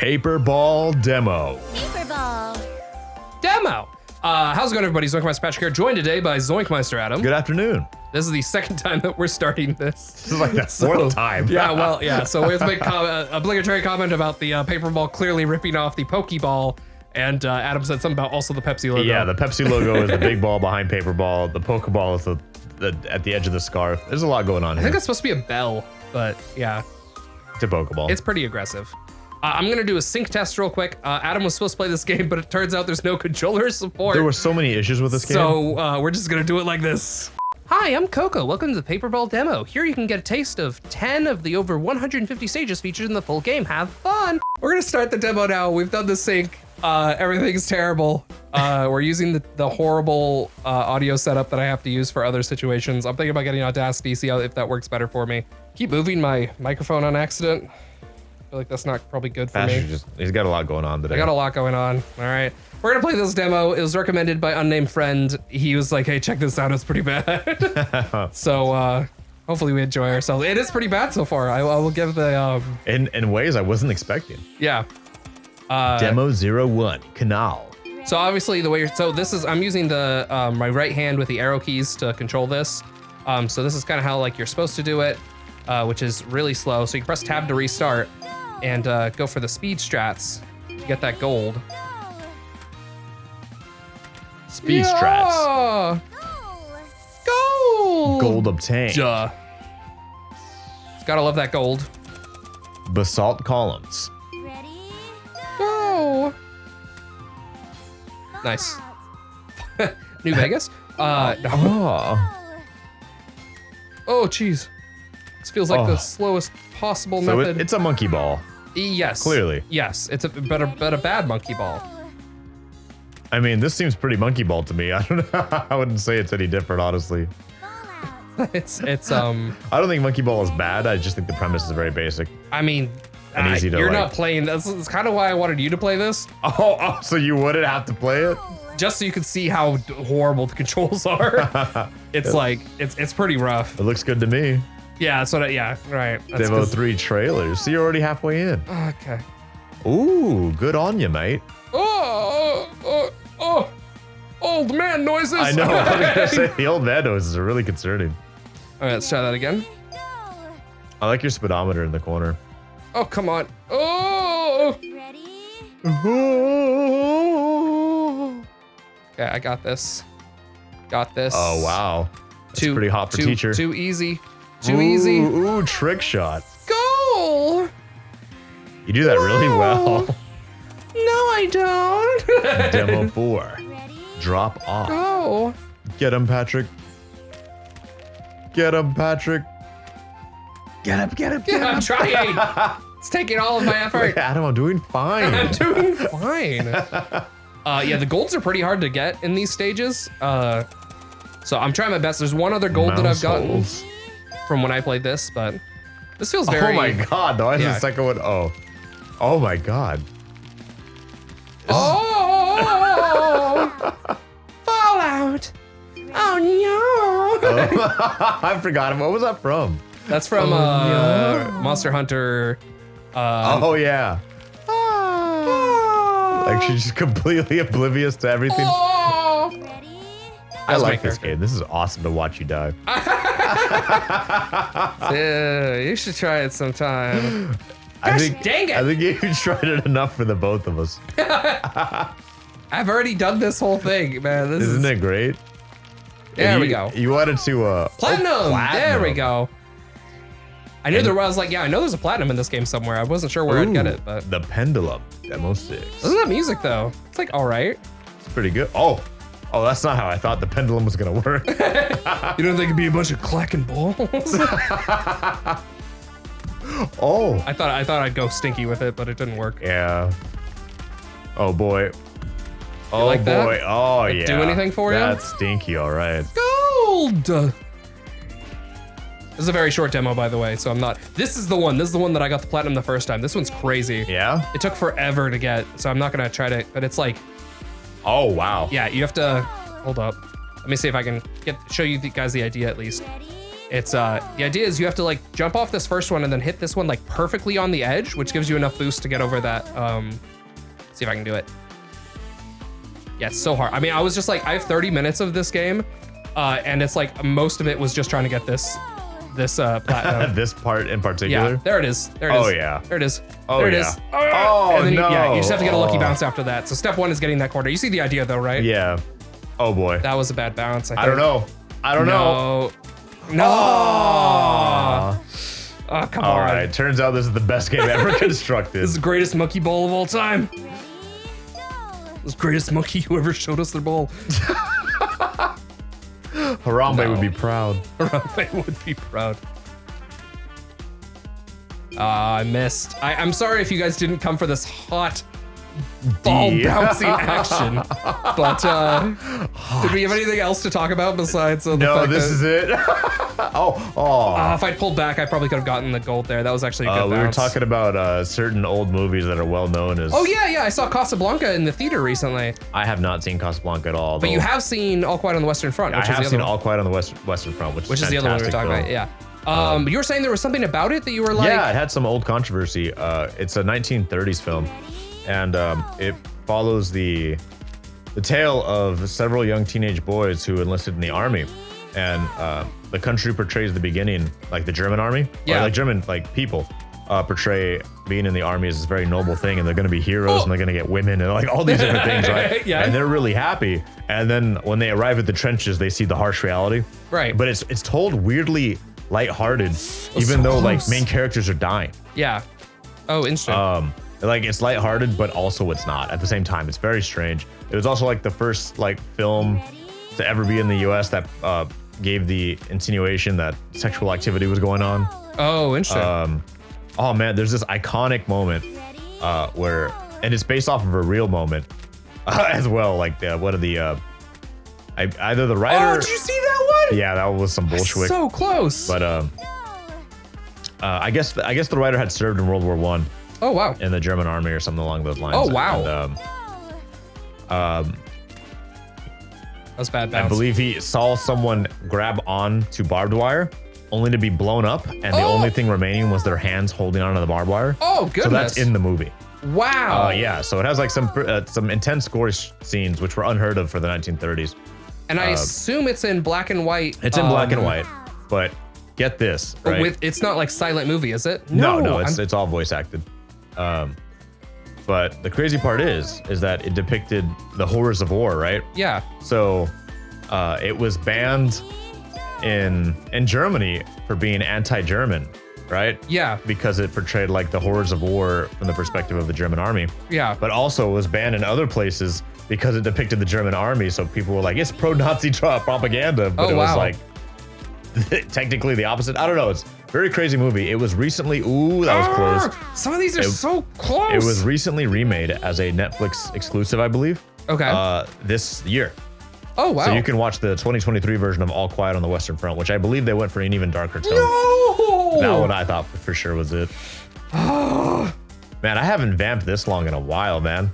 Paperball demo. Paperball. Demo. How's it going, everybody? ZoinkMeister Patrick here, joined today by ZoinkMeister Adam. Good afternoon. This is the second time that we're starting this. This is like the fourth time. Yeah, well, yeah. So we have to make obligatory comment about the Paperball clearly ripping off the Pokeball, and Adam said something about also the Pepsi logo. Yeah, the Pepsi logo is the big ball behind Paperball. The Pokeball is the at the edge of the scarf. There's a lot going on I here. think it's supposed to be a bell, but yeah. It's a Pokeball. It's pretty aggressive. I'm gonna do a sync test real quick. Adam was supposed to play this game, but it turns out there's no controller support. There were so many issues with this game. So we're just gonna do it like this. Hi, I'm Coco. Welcome to the Paperball demo. Here you can get a taste of 10 of the over 150 stages featured in the full game. Have fun. We're gonna start the demo now. We've done the sync. Everything's terrible. We're using the horrible audio setup that I have to use for other situations. I'm thinking about getting Audacity, see if that works better for me. Keep moving my microphone on accident. I feel like that's not probably good for me. He's got a lot going on today. I got a lot going on. All right. We're gonna play this demo. It was recommended by unnamed friend. He was like, hey, check this out, it's pretty bad. So hopefully we enjoy ourselves. It is pretty bad so far. I will give the in ways I wasn't expecting. yeah. Demo 01, Canal. So obviously the way I'm using the my right hand with the arrow keys to control this. So this is kind of how like you're supposed to do it, which is really slow. So you can press tab to restart and go for the speed strats to get that gold. Speed strats. Gold! Gold obtained. Duh. Gotta love that gold. Basalt columns. Ready? Go! Nice. New Vegas? Oh. Oh, jeez. This feels like the slowest possible So method. it's a monkey ball. Yes. Clearly. Yes, it's a bad monkey ball. I mean, this seems pretty monkey ball to me. I don't know. I wouldn't say it's any different, honestly. It's I don't think monkey ball is bad. I just think the premise is very basic. I mean, And easy to you're like. not playing. That's kind of why I wanted you to play this, Oh, so you wouldn't have to play it? just so you could see how horrible the controls are. It's like it's pretty rough. It looks good to me. Yeah, that's what. Yeah, right. That's Demo 'cause- 3 trailers. So you're already halfway in. Okay. Ooh, good on you, mate. Oh, old man noises. I know. I was gonna say the old man noises are really concerning. All right, let's try that again. I like your speedometer in the corner. Oh, come on. Oh. Ready? Okay, I got this. Got this. Oh wow, that's pretty hot for teacher. Too easy. Too easy. Ooh, trick shot. Goal. You do that really well. No, I don't. Demo 4, Ready? drop off. Go. Get him, Patrick. Get him, Patrick. Get him, get him, get him. I'm trying. It's taking all of my effort. Adam, I'm doing fine. I'm doing fine. Yeah, the golds are pretty hard to get in these stages. So I'm trying my best. There's one other gold that I've gotten Mouse from when I played this, but this feels very. Oh my god, why is Yeah. the second one? Oh my god. Oh! Fallout! Oh no! I forgot him. What was that from? That's from Monster Hunter. Oh yeah. Like she's just completely oblivious to everything. Ready? I That's my like this character. game. This is awesome to watch you die. Yeah, you should try it sometime. Gosh, dang it. I think you tried it enough for the both of us. I've already done this whole thing, man. This Isn't it great? There we go. You wanted to Platinum! There we platinum. go. I knew there was yeah, I know there's a platinum in this game somewhere. I wasn't sure where I'd get it, but The Pendulum, Demo 6. isn't that music though? It's like all right. It's pretty good. Oh, that's not how I thought the pendulum was gonna work. You don't think it'd be a bunch of clacking balls? Oh, I thought I'd go stinky with it, but it didn't work. yeah. Oh boy. Oh like that? boy. Oh It yeah. do anything for you? That's stinky. All right. Gold! This is a very short demo, by the way, so I'm not. This is the one that I got the platinum the first time. This one's crazy. Yeah. It took forever to get, so I'm not gonna try to, but it's like, Oh wow. yeah, you have to, hold up. Let me see if I can show you guys the idea at least. Ready? It's the idea is you have to like jump off this first one and then hit this one like perfectly on the edge, which gives you enough boost to get over that. See if I can do it. Yeah, it's so hard. I mean, I was just like, I have 30 minutes of this game, and it's like most of it was just trying to get this platinum. This part in particular. Yeah, there it is. There it is. Oh yeah. There it is. Oh there it yeah. is. Oh and then no. Yeah, you just have to get a lucky bounce after that. So step one is getting that corner. You see the idea though, right? Yeah. Oh boy. That was a bad bounce. I don't know. I don't know. No. Oh, Oh, come all on. right. Turns out this is the best game ever constructed. This is the greatest monkey ball of all time. This is the greatest monkey who ever showed us their ball. Harambe would be proud. Harambe would be proud. I missed. I'm sorry if you guys didn't come for this hot ball bouncing action, but did we have anything else to talk about besides the No, fact this that, is it. if I pulled back, I probably could have gotten the gold there. That was actually a good we were bounce. talking about certain old movies that are well known as. Oh yeah, I saw Casablanca in the theater recently. I have not seen Casablanca at all. But you have seen All Quiet on the Western Front, which I is have the seen other one. All Quiet on the Western Front, which Which is the other one we were talking about, yeah. You were saying there was something about it that you were like... Yeah, it had some old controversy. It's a 1930s film, and it follows the tale of several young teenage boys who enlisted in the army, and the country portrays the beginning, like the German army, or like German people portray being in the army as this very noble thing, and they're going to be heroes, and they're going to get women, and like all these different things, right? Yeah. And they're really happy, and then when they arrive at the trenches, they see the harsh reality. Right. But it's told weirdly lighthearted, even though like main characters are dying. Yeah. Oh, interesting. Like it's lighthearted, but also it's not at the same time. It's very strange. It was also like the first like film to ever be in the U.S. that gave the insinuation that sexual activity was going on. Oh, interesting. Oh man, there's this iconic moment where, and it's based off of a real moment as well. Like one of the either the writer. Oh, did you see that one? Yeah, that was some bullshit. So close. But I guess the writer had served in World War I. Oh wow. In the German army or something along those lines. Oh wow. And, that was bad bounce. I believe he saw someone grab on to barbed wire, only to be blown up, and the only thing remaining was their hands holding onto the barbed wire. Oh goodness. So that's in the movie. Wow. Yeah. So it has like some intense gore scenes, which were unheard of for the 1930s. And I assume it's in black and white. It's in black and white, but get this, right? It's not like silent movie, is it? No, it's all voice acted. But the crazy part is that it depicted the horrors of war, right? Yeah. So it was banned in Germany for being anti-German, right? Yeah. Because it portrayed like the horrors of war from the perspective of the German army. Yeah. But also was banned in other places because it depicted the German army. So people were like, it's pro-Nazi propaganda, but it was like technically the opposite. I don't know. It's a very crazy movie. It was recently, that was close. Some of these are so close. It was recently remade as a Netflix exclusive, I believe. Okay. This year. Oh, wow. So you can watch the 2023 version of All Quiet on the Western Front, which I believe they went for an even darker tone. No! That one I thought for sure was it. Man, I haven't vamped this long in a while, man.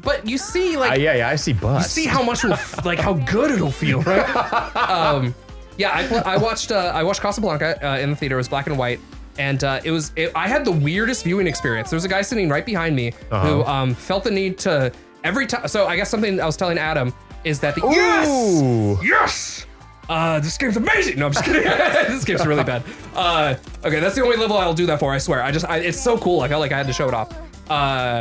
But you see, like, yeah, I see bust. you see how much, like, how good it'll feel, right? Yeah, I watched Casablanca in the theater. It was black and white, and I had the weirdest viewing experience. There was a guy sitting right behind me who felt the need to every time. So I guess something I was telling Adam is that yes, this game's amazing. No, I'm just kidding. This game's really bad. Okay, that's the only level I'll do that for. I swear. It's so cool. I felt like I had to show it off.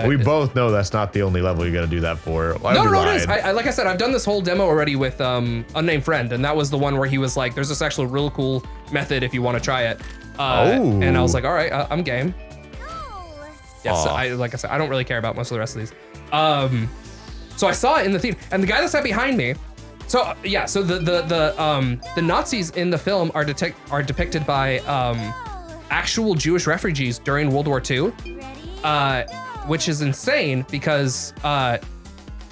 We both know that's not the only level you gotta do that for. No, it is. Like I said, I've done this whole demo already with Unnamed Friend, and that was the one where he was like, "There's this actual real cool method if you want to try it." And I was like, "All right, I'm game." Yes, like I said, I don't really care about most of the rest of these. So I saw it in the theater, and the guy that sat behind me. So yeah, so the Nazis in the film are depicted by actual Jewish refugees during World War II. Which is insane because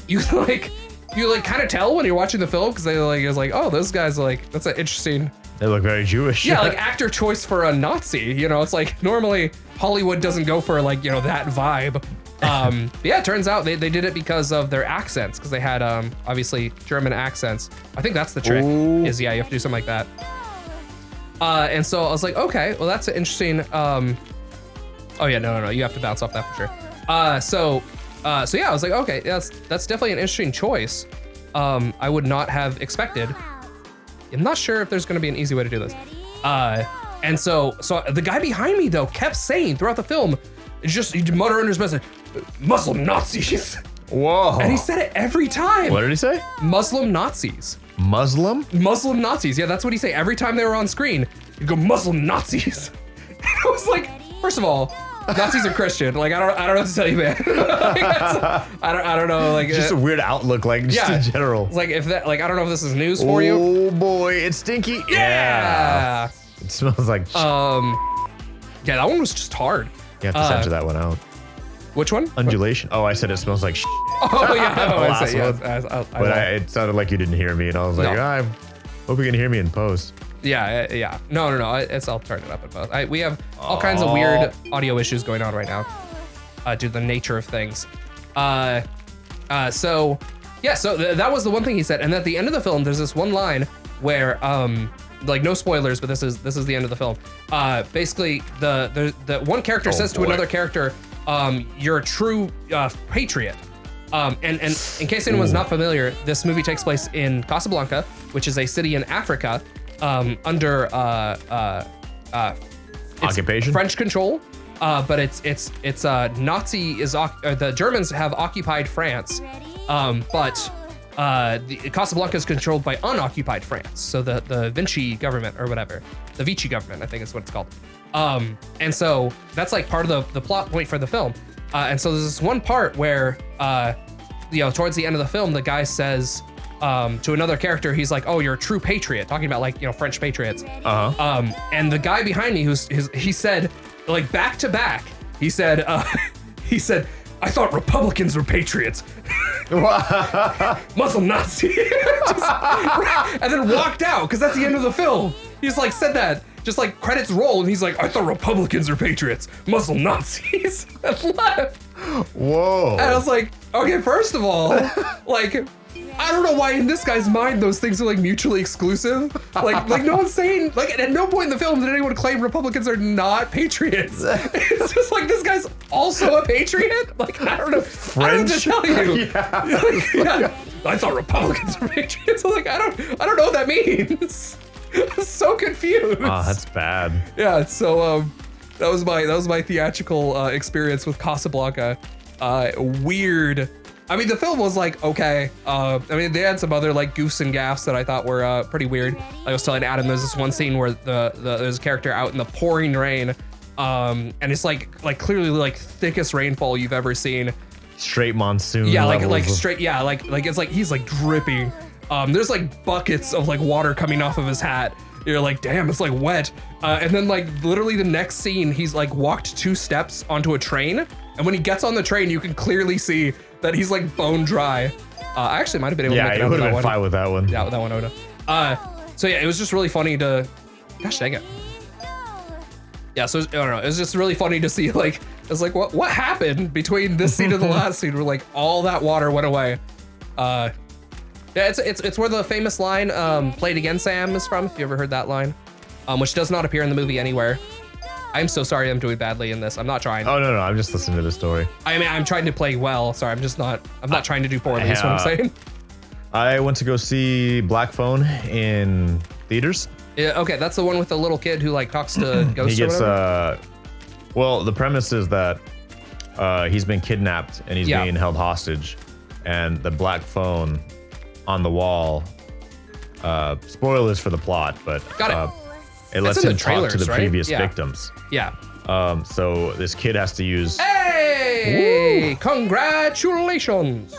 you kind of tell when you're watching the film because it's like, oh, those guys are like, that's an interesting. They look very Jewish. Yeah, like actor choice for a Nazi. You know, it's like normally Hollywood doesn't go for like, that vibe. But yeah, it turns out they did it because of their accents because they had obviously German accents. I think that's the trick. Is you have to do something like that. And so I was like, okay, well that's an interesting. Oh yeah, no, you have to bounce off that for sure. So yeah, I was like, okay, that's definitely an interesting choice. I would not have expected. I'm not sure if there's going to be an easy way to do this. And so the guy behind me though kept saying throughout the film, he'd mutter under his breath, Muslim Nazis. Whoa. And he said it every time. What did he say? Muslim Nazis. Muslim? Muslim Nazis. Yeah, that's what he'd say every time they were on screen. He'd go, Muslim Nazis. And I was like, first of all, Nazis are Christian. Like, I don't know what to tell you, man. Like, I don't know. Like, Just a weird outlook, like just in general. Like if that, like, I don't know if this is news for you. Oh boy, it's stinky. Yeah. It smells like Yeah, that one was just hard. You have to censor that one out. Which one? Undulation. Oh, I said it smells like Oh yeah, The I last said, yeah. one. But it sounded like you didn't hear me, and I was like, No. I hope you can hear me in post. Yeah. No. I'll turn it up in both. We have all kinds of weird audio issues going on right now, due to the nature of things. That was the one thing he said. And at the end of the film, there's this one line where, like no spoilers, but this is the end of the film. Basically, the one character says to another character, "You're a true patriot." And in case anyone's not familiar, this movie takes place in Casablanca, which is a city in Africa, under Occupation? French control. But it's Nazi is the Germans have occupied France, but the Casablanca is controlled by unoccupied France. So the Vichy government or whatever, the Vichy government, I think is what it's called. And so that's like part of the plot point for the film. And so there's this one part where, towards the end of the film, the guy says to another character, he's like, "Oh, you're a true patriot," talking about like French patriots. And the guy behind me, he said, like back to back, he said, "I thought Republicans were patriots." Muslim Nazi. And then walked out because that's the end of the film. He's like said that. Just like credits roll, and he's like, "I thought Republicans are patriots, Muslim Nazis," and left. Whoa. And I was like, okay, first of all, like, I don't know why in this guy's mind those things are like mutually exclusive. Like no one's saying, like at no point in the film did anyone claim Republicans are not patriots. It's just like this guy's also a patriot. Like I don't know. French? I don't know what to tell you. Yeah. Yeah. I thought Republicans were patriots. I'm like I don't know what that means. I'm so confused. Oh, that's bad. Yeah, so that was my theatrical experience with Casablanca. Weird. I mean, the film was like okay. I mean, they had some other like goofs and gaffs that I thought were pretty weird. I was telling Adam, there's this one scene where there's a character out in the pouring rain, and it's like clearly like thickest rainfall you've ever seen. Straight monsoon. Yeah, like levels of- straight. Yeah, like it's like he's like dripping. There's like buckets of like water coming off of his hat. You're like, damn, it's like wet. And then like literally the next scene, he's like walked 2 steps onto a train. And when he gets on the train, you can clearly see that he's like bone dry. I actually might have been able to make it Yeah, out you would with have that been one. fine with that one. Yeah, with that one, I would have. So yeah, it was just really funny to, gosh dang it. Yeah, so I don't know. It was just really funny to see like, it's like what happened between this scene and the last scene where like all that water went away. Yeah, it's where the famous line "Play it again, Sam" is from. If you ever heard that line, which does not appear in the movie anywhere. I'm so sorry. I'm doing badly in this. I'm not trying. Oh no, I'm just listening to the story. I mean, I'm trying to play well. Sorry, I'm not trying to do poorly. Is what I'm saying. I went to go see Black Phone in theaters. Yeah, okay, that's the one with the little kid who like talks to ghosts. He gets or whatever? well, the premise is that he's been kidnapped and he's being held hostage, and the black phone on the wall. Spoilers for the plot, but it lets in the him talk trailers, to the right? previous Yeah. victims. Yeah. So this kid has to use. Hey! Congratulations!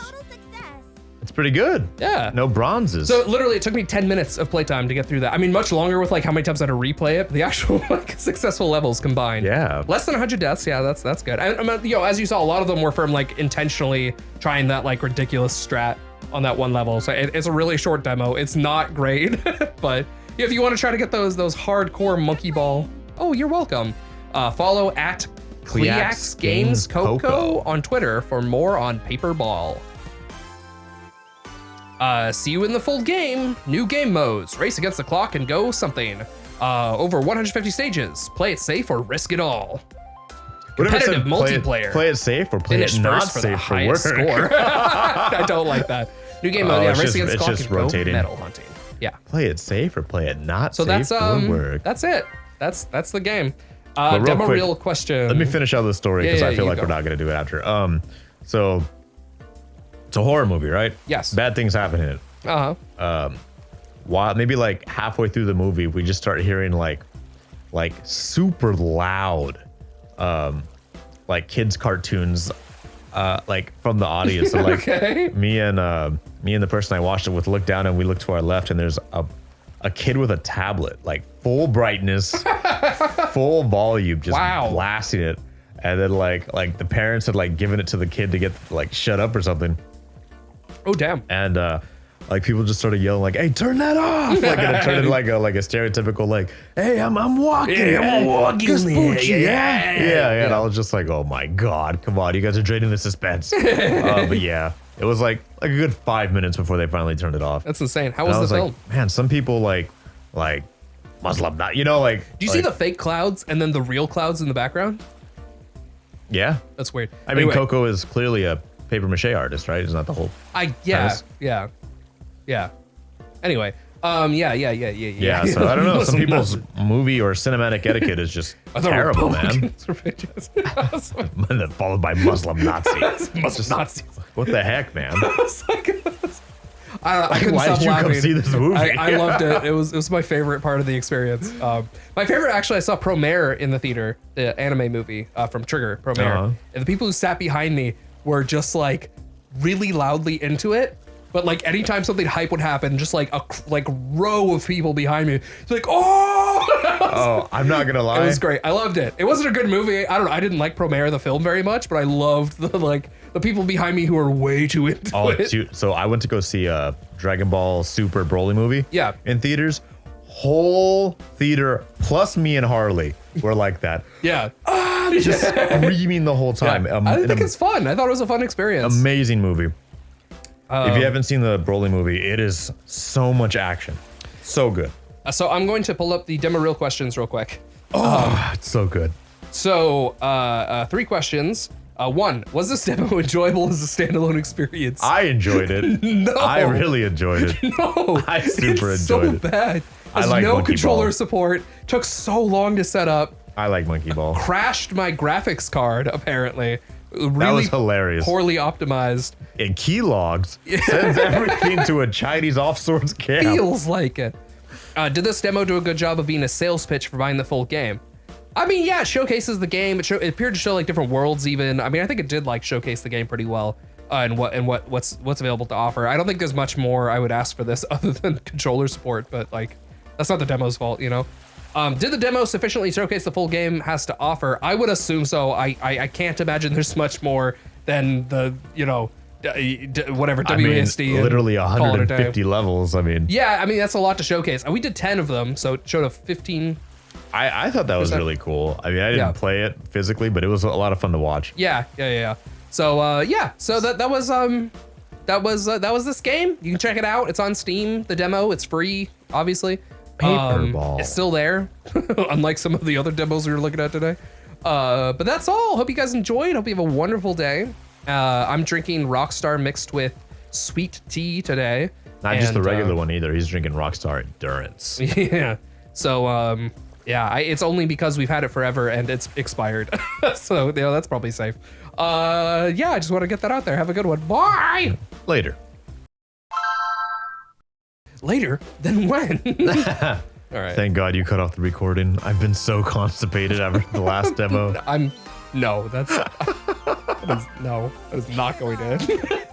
It's pretty good. Yeah. No bronzes. So literally, it took me 10 minutes of playtime to get through that. I mean, much longer with like how many times I had to replay it. The actual like successful levels combined. Yeah. Less than 100 deaths. Yeah, that's good. And I mean, as you saw, a lot of them were from like intentionally trying that like ridiculous strat on that one level. So it's a really short demo. It's not great, but if you want to try to get those hardcore monkey ball, oh, you're welcome. Follow at Cleax Games Coco on Twitter for more on Paperball. See you in the full game. New game modes. Race against the clock and go something. Over 150 stages. Play it safe or risk it all. What if it said Competitive multiplayer. Play it safe or play Finish it not first for the safe for work. highest score. I don't like that. New game mode, yeah, it's race just- against it's clock just and go rotating. medal hunting. Yeah. Play it safe or play it not So safe for work. that's it. That's the game. But real Demo quick, reel question. Let me finish out the story because Yeah, I feel you like go. we're not gonna do it after. So it's a horror movie, right? Yes. Bad things happen in it. Uh-huh. While maybe like halfway through the movie, we just start hearing like super loud, like kids cartoons, like from the audience. So like Okay. me and the person I watched it with looked down and we looked to our left and there's a kid with a tablet, like full brightness, full volume, just Wow. blasting it. And then like the parents had like given it to the kid to get like shut up or something. Oh, damn. And like people just started yelling like, "Hey, turn that off!" Like and it turned into like a stereotypical like, "Hey, I'm walking, I'm walking, yeah." And I was just like, "Oh my god, come on, you guys are draining the suspense." But yeah, it was like a good 5 minutes before they finally turned it off. That's insane. How And I was the like, film? man, some people like Muslim, not like. Do you see the fake clouds and then the real clouds in the background? Yeah, That's weird. I mean, Anyway, Coco is clearly a paper mache artist, right? It's not the whole. premise. Yeah. Anyway, yeah. Yeah, so I don't know. Some people's movie or cinematic etiquette is just terrible, man. And then followed by Muslim Nazis. Muslim Nazis. What the heck, man? I couldn't Why stop did you laughing. come see this movie? I loved it. It was my favorite part of the experience. My favorite, actually, I saw Promare in the theater, the anime movie from Trigger, Promare. Uh-huh. And the people who sat behind me were just like really loudly into it. But like anytime something hype would happen, just like a row of people behind me, it's like, oh! Oh, I'm not gonna lie. It was great. I loved it. It wasn't a good movie. I don't know. I didn't like Promare the film very much, but I loved the people behind me who were way too into it. Dude, so I went to go see a Dragon Ball Super Broly movie. Yeah. In theaters, whole theater plus me and Harley were like that, Yeah. just screaming the whole time. I think it's fun. I thought it was a fun experience. Amazing movie. If you haven't seen the Broly movie, it is so much action, so good. So I'm going to pull up the demo reel questions real quick. Oh, it's so good. So 3 questions. 1, was this demo enjoyable as a standalone experience? I enjoyed it. No. I really enjoyed it. No, I super it's enjoyed so it. bad. I There's like no Monkey controller Ball. support. Took so long to set up. I like Monkey Ball. Crashed my graphics card apparently. Really That was hilarious. Poorly optimized. And keylogs sends everything to a Chinese off-swords camp. Feels like it. Did this demo do a good job of being a sales pitch for buying the full game? I mean, yeah, it showcases the game. It appeared to show like different worlds even. I mean, I think it did like showcase the game pretty well and what's available to offer. I don't think there's much more I would ask for this other than controller support, but like that's not the demo's fault, you know? Did the demo sufficiently showcase the full game has to offer? I would assume so. I can't imagine there's much more than the, you know, whatever I mean, WASD. and literally call it a day. 150 levels. I mean, Yeah, I mean, that's a lot to showcase. We did 10 of them, so it showed a 15. I thought that was really cool. I mean, I didn't play it physically, but it was a lot of fun to watch. Yeah. So, so that was this game. You can check it out. It's on Steam, the demo. It's free, obviously. Paperball. It's still there, unlike some of the other demos we were looking at today. But that's all. Hope you guys enjoyed. Hope you have a wonderful day. I'm drinking Rockstar mixed with sweet tea today. Not just the And, regular one either. He's drinking Rockstar Endurance. Yeah. So, yeah, it's only because we've had it forever and it's expired. So, you know, that's probably safe. Yeah, I just want to get that out there. Have a good one. Bye. Later. Later? Then when? All right. Thank God you cut off the recording. I've been so constipated after the last demo. No, that is not going to.